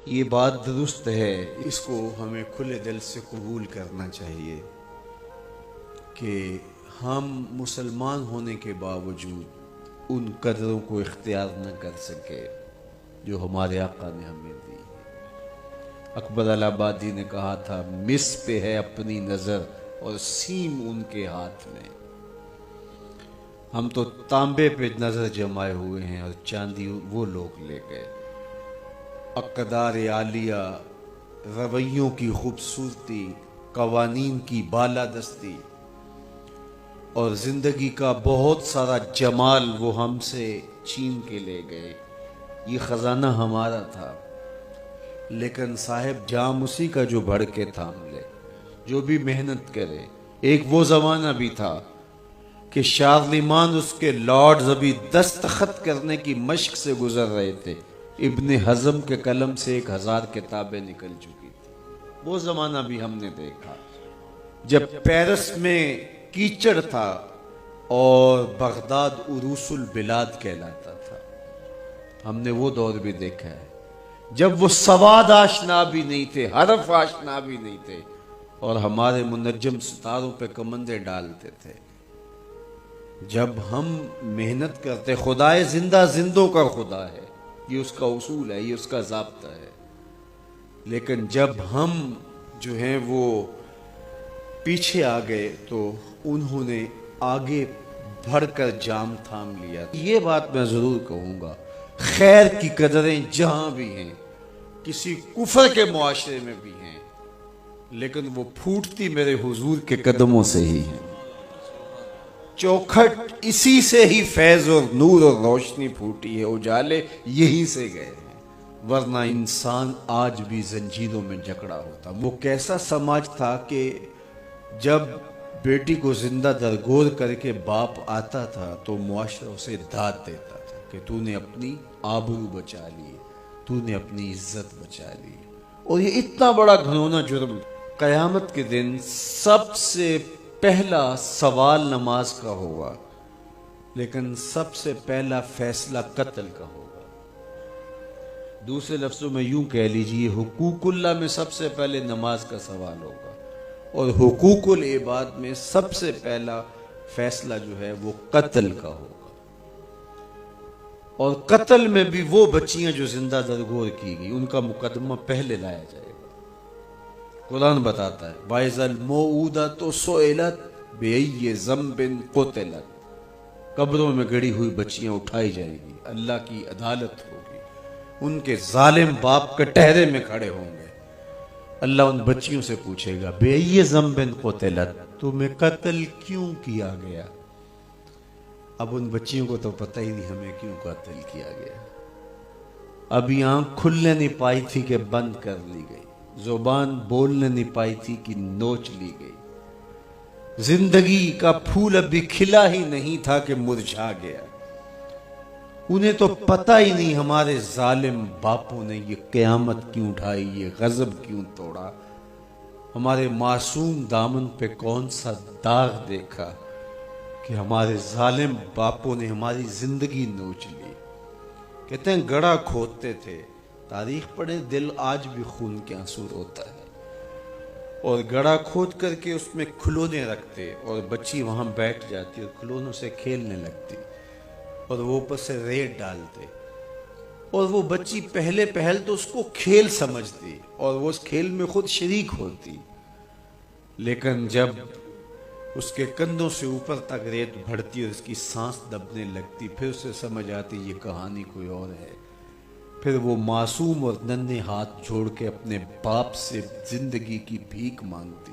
ये बात दुरुस्त है, इसको हमें खुले दिल से कबूल करना चाहिए कि हम मुसलमान होने के बावजूद उन कदरों को इख्तियार न कर सके जो हमारे आका ने हमें दी है। अकबर अलाहाबादी ने कहा था, मिस पे है अपनी नज़र और सीम उनके हाथ में। हम तो तांबे पे नज़र जमाए हुए हैं और चांदी वो लोग ले गए। अक़दार आलिया, रवैयों की खूबसूरती, कवानीन की बालादस्ती और ज़िंदगी का बहुत सारा जमाल वो हमसे छीन के ले गए। ये ख़जाना हमारा था, लेकिन साहिब जाम उसी का जो बढ़ के थाम ले, जो भी मेहनत करे। एक वो ज़माना भी था कि शार्लिमान उसके लॉर्ड्स अभी दस्तखत करने की मश्क से गुजर रहे थे। इब्ने हज़म के कलम से 1000 किताबें निकल चुकी थी। वो ज़माना भी हमने देखा जब पेरिस में कीचड़ था और बगदाद उरूसुल बिलाद कहलाता था। हमने वो दौर भी देखा है जब वो सवाद आशना भी नहीं थे, हरफ आशना भी नहीं थे और हमारे मुनज्जम सितारों पे कमंदे डालते थे। जब हम मेहनत करते, खुदाए जिंदा जिंदों का खुदा है, ये उसका उसूल है, ये उसका ज़ाब्ता है। लेकिन जब हम जो हैं वो पीछे आ गए तो उन्होंने आगे बढ़कर जाम थाम लिया। ये बात मैं ज़रूर कहूँगा, खैर की कदरें जहाँ भी हैं, किसी कुफर के मुआशरे में भी हैं, लेकिन वो फूटती मेरे हुजूर के कदमों से ही हैं। चौखट इसी से ही फैज और नूर और रोशनी फूटी है, उजाले यहीं से गए हैं, वरना इंसान आज भी जंजीरों में जकड़ा होता। वो कैसा समाज था कि जब बेटी को जिंदा दरगोर करके बाप आता था तो मुआशरा उसे दाद देता था कि तूने अपनी आबरू बचा ली, तूने अपनी इज्जत बचा ली। और ये इतना बड़ा घिनौना जुर्म, कयामत के दिन सबसे पहला सवाल नमाज का होगा, लेकिन सबसे पहला फैसला कत्ल का होगा। दूसरे लफ्जों में यूं कह लीजिए, हुकूकुल्लाह में सबसे पहले नमाज का सवाल होगा और हुकूकुल इबाद में सबसे पहला फैसला जो है वो कत्ल का होगा। और कत्ल में भी वो बच्चियां जो जिंदा दरगोर की गई, उनका मुकदमा पहले लाया जाएगा। कुरान बताता है, बाइज़ल मौऊदा तो सोइलत बेय्ये ज़म्बिन क़ुतिलत, कब्रों में गड़ी हुई बच्चियां उठाई जाएगी, अल्लाह की अदालत होगी, उनके जालिम बाप कटहरे में खड़े होंगे। अल्लाह उन बच्चियों से पूछेगा, बेय्ये ज़म्बिन क़ुतिलत, तुम्हें कत्ल क्यों किया गया? अब उन बच्चियों को तो पता ही नहीं हमें क्यों कत्ल किया गया। अभी आंख खुलने नहीं पाई थी कि बंद कर ली गई, जुबान बोलने नहीं पाई थी कि नोच ली गई, जिंदगी का फूल अभी खिला ही नहीं था कि मुरझा गया। उन्हें तो पता ही नहीं हमारे जालिम बापों ने ये क़यामत क्यों उठाई, ये गजब क्यों तोड़ा, हमारे मासूम दामन पे कौन सा दाग देखा कि हमारे जालिम बापों ने हमारी जिंदगी नोच ली। कहते हैं गड़ा खोदते थे, तारीख पढ़े, दिल आज भी खून के आंसू रोता है। और गड़ा खोद करके उसमें खिलौने रखते और बच्ची वहां बैठ जाती और खिलौनों से खेलने लगती और वो ऊपर से रेत डालते और वो बच्ची पहले पहल तो उसको खेल समझती और वो उस खेल में खुद शरीक होती, लेकिन जब उसके कंधों से ऊपर तक रेत बढ़ती और उसकी सांस दबने लगती, फिर उसे समझ आती ये कहानी कोई और है। फिर वो मासूम और नन्हे हाथ जोड़ के अपने बाप से जिंदगी की भीख मांगती,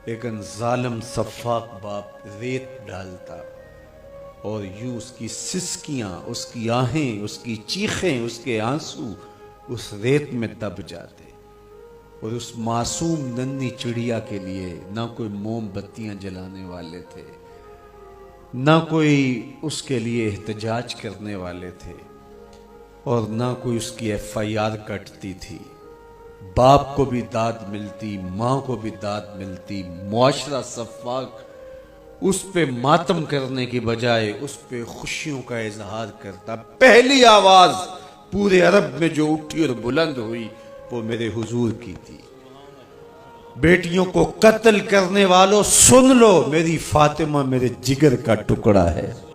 लेकिन जालिम सफ़ाक बाप रेत डालता और यूं उसकी सिसकियां, उसकी आहें, उसकी चीखें, उसके आंसू उस रेत में दब जाते। और उस मासूम नन्ही चिड़िया के लिए ना कोई मोमबत्तियां जलाने वाले थे, ना कोई उसके लिए एहतजाज करने वाले थे और ना कोई उसकी FIR कटती थी। बाप को भी दाद मिलती, माँ को भी दाद मिलती, मुआशरा सफ़ाक उस पे मातम करने की बजाय उस पे खुशियों का इजहार करता। पहली आवाज पूरे अरब में जो उठी और बुलंद हुई वो मेरे हुजूर की थी। बेटियों को कत्ल करने वालों सुन लो, मेरी फातिमा मेरे जिगर का टुकड़ा है।